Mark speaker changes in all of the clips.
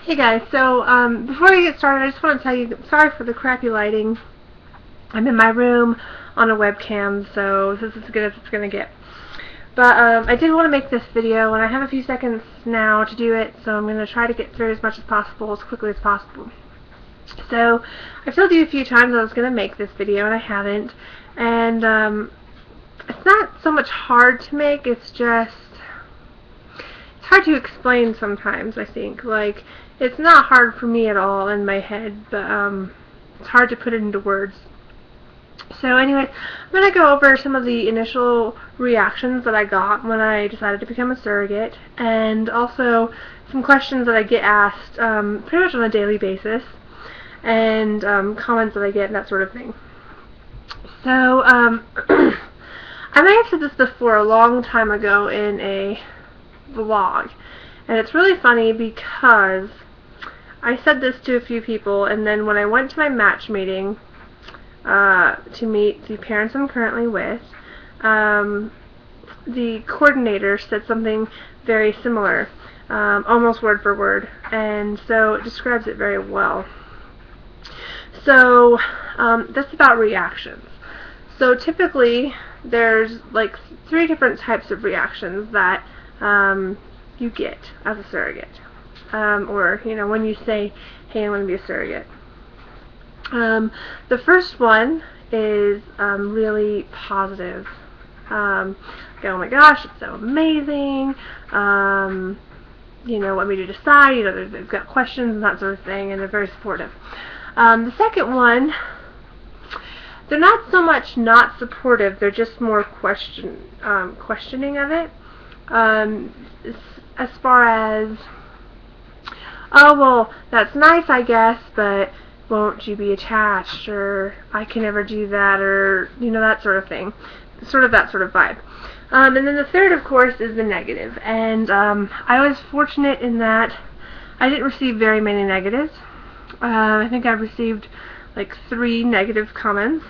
Speaker 1: Hey guys, so before we get started, I just want to tell you, sorry for the crappy lighting. I'm in my room on a webcam, so this is as good as it's going to get. But I did want to make this video, and I have a few seconds now to do it, so I'm going to try to get through as much as possible, as quickly as possible. So, I've told you a few times I was going to make this video, and I haven't. And it's not so much hard to make, it's just hard to explain sometimes, I think. Like, it's not hard for me at all in my head, but it's hard to put it into words. So anyway, I'm going to go over some of the initial reactions that I got when I decided to become a surrogate, and also some questions that I get asked pretty much on a daily basis, and comments that I get and that sort of thing. So, I may have said this before a long time ago in a vlog, and it's really funny because I said this to a few people, and then when I went to my match meeting to meet the parents I'm currently with, the coordinator said something very similar, almost word for word, and so it describes it very well. So that's about reactions. So typically there's like 3 different types of reactions that you get as a surrogate, or when you say, hey, I'm going to be a surrogate. The first one is really positive. Like, oh my gosh, it's so amazing, want me to decide, they've got questions and that sort of thing, and they're very supportive. The second one, they're not so much not supportive, they're just more questioning of it. As far as, oh, well, that's nice, I guess, but won't you be attached, or I can never do that, or, that sort of thing. Sort of that sort of vibe. And then the third, of course, is the negative. And I was fortunate in that I didn't receive very many negatives. I think I received like 3 negative comments.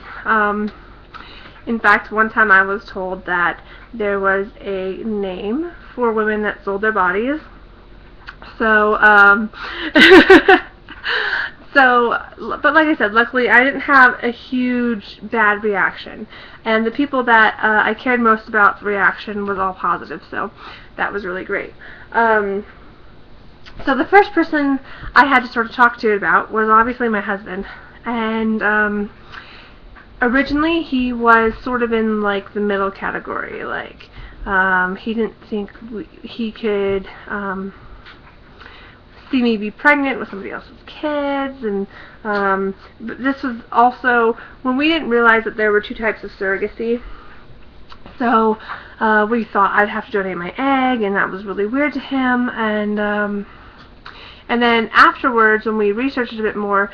Speaker 1: In fact, one time I was told that there was a name for women that sold their bodies. So, but like I said, luckily I didn't have a huge bad reaction. And the people that I cared most about the reaction was all positive, so that was really great. So the first person I had to sort of talk to about was obviously my husband. And originally he was sort of in like the middle category. Like, he didn't think he could see me be pregnant with somebody else's kids, and but this was also when we didn't realize that there were 2 types of surrogacy. So we thought I'd have to donate my egg, and that was really weird to him. And then afterwards, when we researched it a bit more,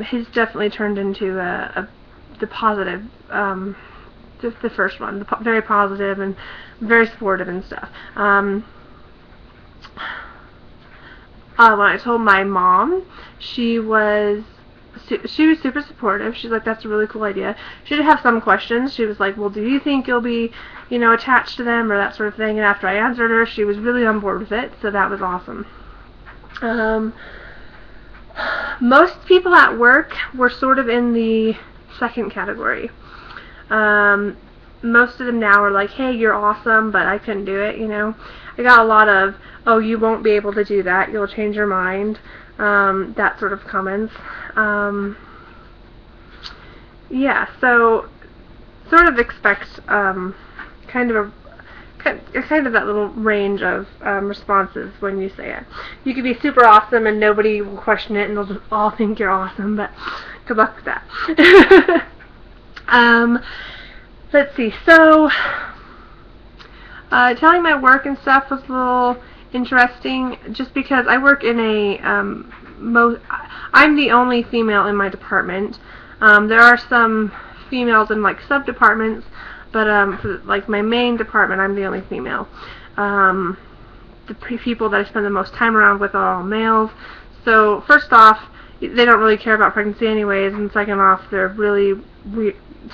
Speaker 1: his definitely turned into the positive, the first one, very positive and very supportive and stuff. When I told my mom, she was super supportive. She's like, that's a really cool idea. She did have some questions. She was like, well, do you think you'll be, attached to them, or that sort of thing? And after I answered her, she was really on board with it, so that was awesome. Most people at work were sort of in the second category. Most of them now are like, hey, you're awesome, but I couldn't do it, I got a lot of, oh, you won't be able to do that, you'll change your mind, that sort of comments. Yeah, so sort of expect kind of that little range of responses when you say it. You could be super awesome and nobody will question it and they'll just all think you're awesome, but good luck with that. Let's see, so telling my work and stuff was a little interesting, just because I work in a, I'm the only female in my department. There are some females in like sub-departments, but for like my main department, I'm the only female. The people that I spend the most time around with are all males. So first off, they don't really care about pregnancy anyways, and second off, they're really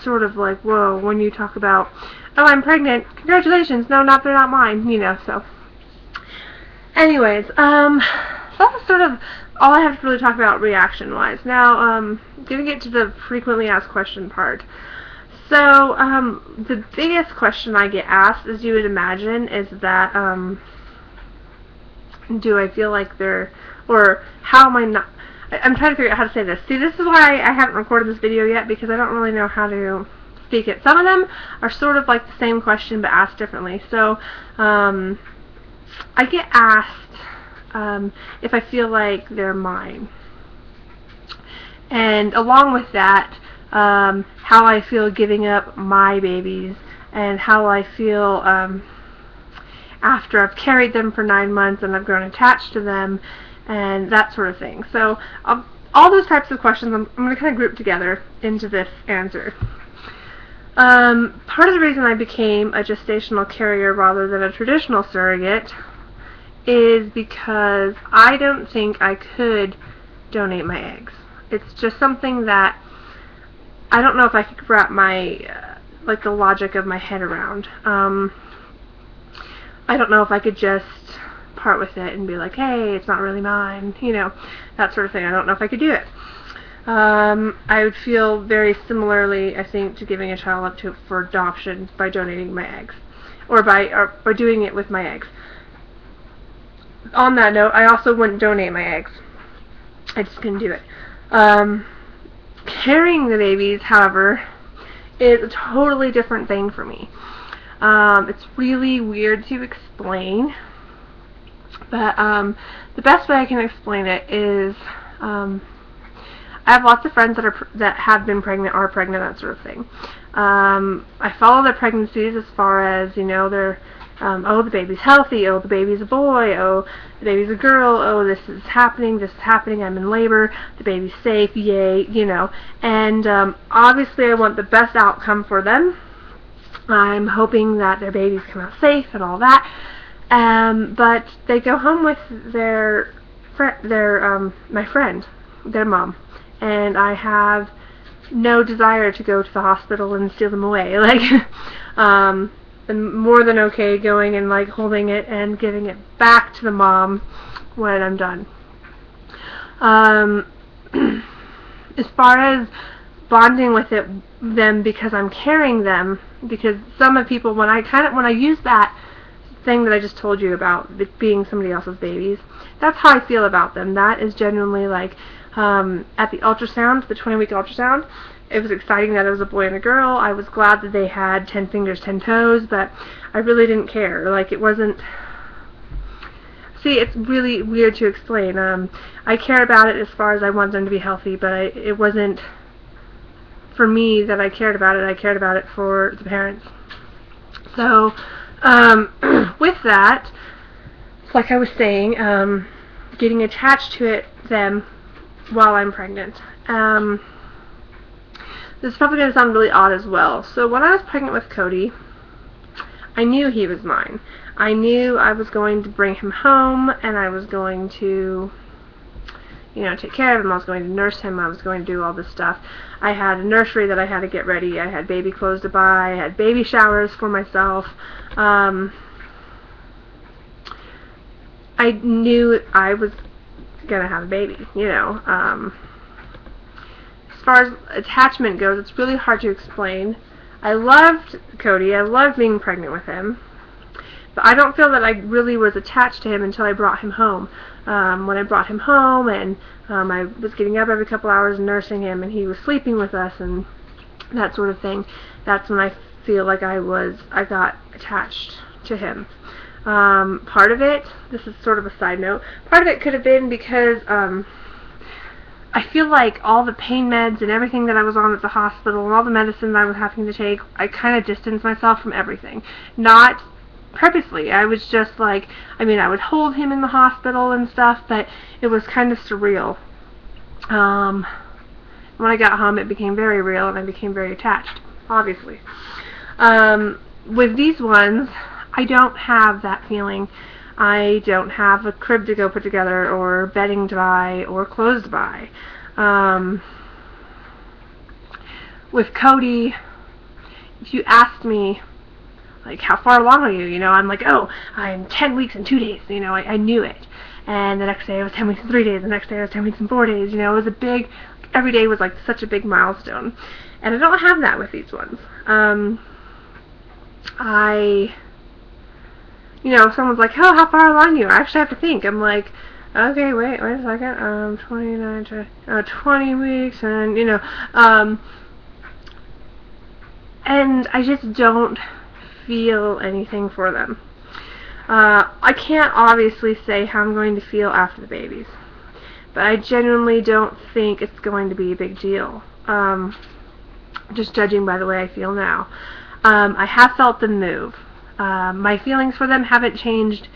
Speaker 1: sort of like, whoa, when you talk about, oh, I'm pregnant, congratulations, no, they're not mine, so. Anyways, So that's sort of all I have to really talk about reaction-wise. Now, gonna get to the frequently asked question part. So, the biggest question I get asked, as you would imagine, is that, do I feel like they're, or how am I not, I'm trying to figure out how to say this. See, this is why I haven't recorded this video yet, because I don't really know how to speak it. Some of them are sort of like the same question, but asked differently. So, I get asked, if I feel like they're mine. And along with that, how I feel giving up my babies, and how I feel after I've carried them for 9 months and I've grown attached to them, and that sort of thing. So all those types of questions I'm going to kind of group together into this answer. Part of the reason I became a gestational carrier rather than a traditional surrogate is because I don't think I could donate my eggs. It's just something that I don't know if I could wrap my, like, the logic of my head around. I don't know if I could just part with it and be like, hey, it's not really mine, you know, that sort of thing. I don't know if I could do it. I would feel very similarly, I think, to giving a child up for adoption by donating my eggs, or by doing it with my eggs. On that note, I also wouldn't donate my eggs. I just couldn't do it. Carrying the babies, however, is a totally different thing for me. It's really weird to explain, but the best way I can explain it is I have lots of friends that have been pregnant, are pregnant, that sort of thing. I follow their pregnancies as far as, you know, they're oh, the baby's healthy, oh, the baby's a boy, oh, the baby's a girl, oh, this is happening, I'm in labor, the baby's safe, yay, you know. And obviously I want the best outcome for them. I'm hoping that their babies come out safe and all that. But they go home with my friend, their mom, and I have no desire to go to the hospital and steal them away. Like, I'm more than okay going and, like, holding it and giving it back to the mom when I'm done. As far as bonding with them because I'm carrying them, because some of people, when I use that thing that I just told you about it being somebody else's babies, that's how I feel about them. That is genuinely like, at the ultrasound, the 20-week ultrasound, it was exciting that it was a boy and a girl. I was glad that they had 10 fingers, 10 toes, but I really didn't care. Like, it wasn't... See, it's really weird to explain. I care about it as far as I want them to be healthy, but it wasn't for me that I cared about it. I cared about it for the parents. So, with that, like I was saying, getting attached to them while I'm pregnant. This is probably going to sound really odd as well. So when I was pregnant with Cody, I knew he was mine. I knew I was going to bring him home, and I was going to, you know, take care of him. I was going to nurse him. I was going to do all this stuff. I had a nursery that I had to get ready. I had baby clothes to buy. I had baby showers for myself. I knew I was going to have a baby, you know. As far as attachment goes, it's really hard to explain. I loved Cody. I loved being pregnant with him. But I don't feel that I really was attached to him until I brought him home. When I brought him home, and I was getting up every couple hours and nursing him, and he was sleeping with us and that sort of thing, that's when I feel like I got attached to him. Part of it, this is sort of a side note, part of it could have been because I feel like all the pain meds and everything that I was on at the hospital and all the medicine that I was having to take, I kind of distanced myself from everything. Not purposely. I was just like, I mean, I would hold him in the hospital and stuff, but it was kind of surreal. When I got home, it became very real, and I became very attached, obviously. With these ones, I don't have that feeling. I don't have a crib to go put together, or bedding to buy, or clothes to buy. With Cody, if you asked me, like, how far along are you? You know, I'm like, oh, I'm 10 weeks and 2 days. You know, I knew it. and the next day I was 10 weeks and 3 days, the next day I was 10 weeks and 4 days. You know, it was a big, every day was like such a big milestone. And I don't have that with these ones. You know, if someone's like, oh, how far along are you? I actually have to think. I'm like, okay, wait a second, 20 weeks, and, you know, and I just don't feel anything for them. I can't obviously say how I'm going to feel after the babies, but I genuinely don't think it's going to be a big deal, just judging by the way I feel now. I have felt them move. My feelings for them haven't changed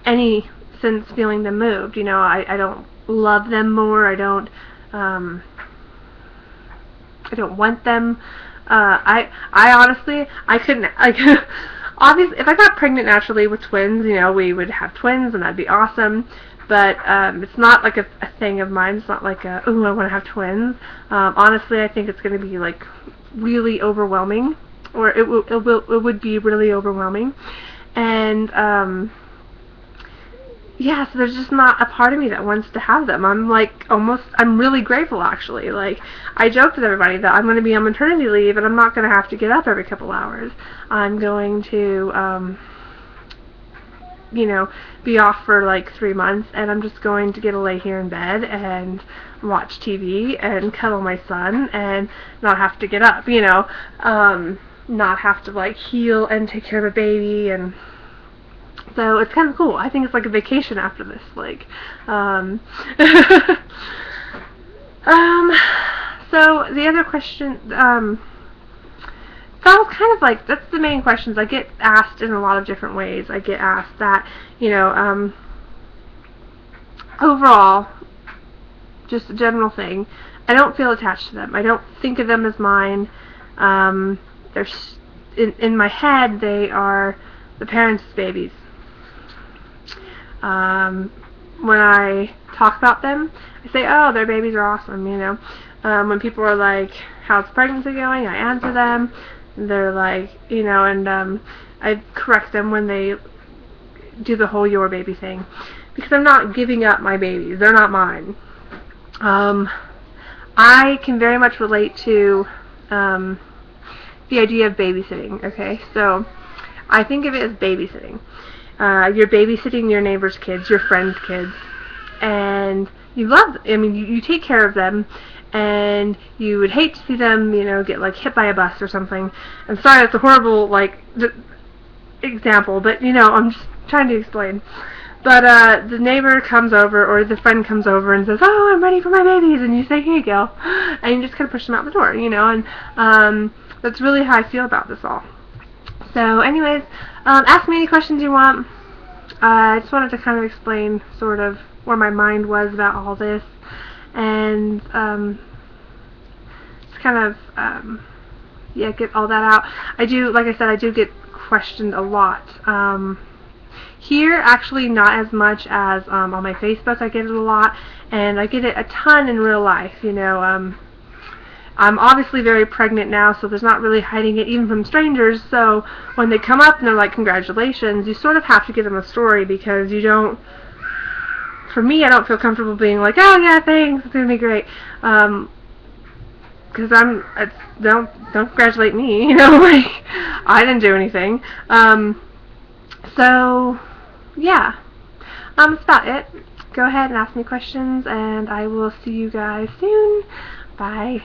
Speaker 1: any since feeling them moved. You know, I don't love them more. I don't want them. I honestly, I couldn't, like, obviously, if I got pregnant naturally with twins, you know, we would have twins, and that'd be awesome. But it's not like a thing of mine. It's not like ooh, I want to have twins. Honestly, I think it's going to be like really overwhelming. Or it would be really overwhelming, and yeah, so there's just not a part of me that wants to have them. I'm like I'm really grateful actually. Like, I joked with everybody that I'm going to be on maternity leave, and I'm not going to have to get up every couple hours. I'm going to you know, be off for like 3 months, and I'm just going to get to lay here in bed and watch TV and cuddle my son and not have to get up, you know. Not have to like heal and take care of a baby, and so it's kind of cool. I think it's like a vacation after this, like so the other question, that was kind of like, that's the main questions I get asked in a lot of different ways. I get asked that, you know, overall, just a general thing, I don't feel attached to them. I don't think of them as mine. They're in my head, they are the parents' babies. When I talk about them, I say, oh, their babies are awesome, you know. When people are like, how's pregnancy going? I answer them. They're like, you know, and I correct them when they do the whole your baby thing, because I'm not giving up my babies. They're not mine. I can very much relate to the idea of babysitting, okay? So I think of it as babysitting. You're babysitting your neighbor's kids, your friends' kids, and you love them. I mean, you take care of them, and you would hate to see them, you know, get like hit by a bus or something. I'm sorry, that's a horrible like example, but you know, I'm just trying to explain. But the neighbor comes over, or the friend comes over and says, oh, I'm ready for my babies, and you say, here you go, and you just kind of push them out the door, you know, and that's really how I feel about this all. So anyways, ask me any questions you want. I just wanted to kind of explain sort of where my mind was about all this, and just kind of yeah, get all that out. I do, like I said, I do get questioned a lot. Here, actually not as much as on my Facebook. I get it a lot, and I get it a ton in real life, you know. I'm obviously very pregnant now, so there's not really hiding it even from strangers, so when they come up and they're like, congratulations, you sort of have to give them a story, because you don't, for me, I don't feel comfortable being like, oh yeah, thanks, it's going to be great, because don't congratulate me, you know, like, I didn't do anything. So yeah, that's about it. Go ahead and ask me questions, and I will see you guys soon. Bye.